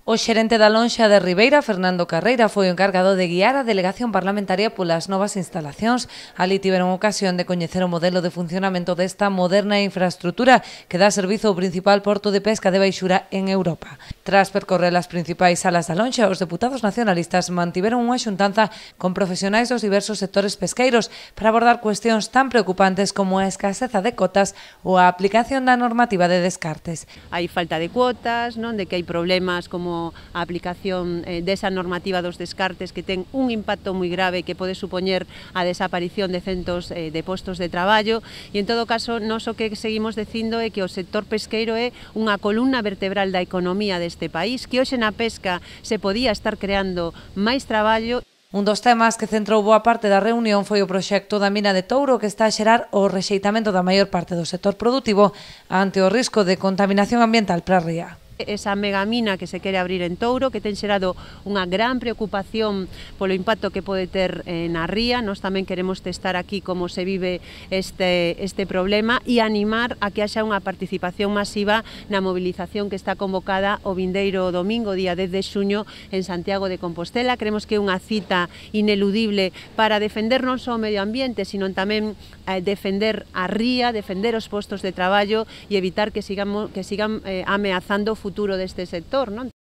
O xerente da Lonxa de Ribeira, Fernando Carreira, foi o encargado de guiar a delegación parlamentaria polas novas instalacións. Ali tiveron ocasión de coñecer o modelo de funcionamento desta moderna infraestrutura que dá servizo ao principal porto de pesca de baixura en Europa. Tras percorrer as principais salas da Lonxa, os deputados nacionalistas mantiveron unha xuntanza con profesionais dos diversos sectores pesqueiros para abordar cuestións tan preocupantes como a escaseza de cotas ou a aplicación da normativa de descartes. Hai falta de cuotas, non, de que hai problemas como a aplicación desa normativa dos descartes que ten un impacto moi grave que pode supoñer a desaparición de centos de postos de traballo e en todo caso nós o que seguimos dicindo é que o sector pesqueiro é unha columna vertebral da economía deste país, que hoxe na pesca se podía estar creando máis traballo. Un dos temas que centrou boa parte da reunión foi o proxecto da mina de Touro que está a xerar o rexeitamento da maior parte do sector produtivo ante o risco de contaminación ambiental para a ría. Esa megamina que se quere abrir en Touro, que ten xerado unha gran preocupación polo impacto que pode ter na ría. Nós tamén queremos testar aquí como se vive este problema e animar a que haxa unha participación masiva na movilización que está convocada o vindeiro domingo, día 10 de xuño, en Santiago de Compostela. Creemos que é unha cita ineludible para defender non só o medio ambiente, sino tamén defender a ría, defender os postos de traballo e evitar que sigan ameazando o futuro deste sector, non?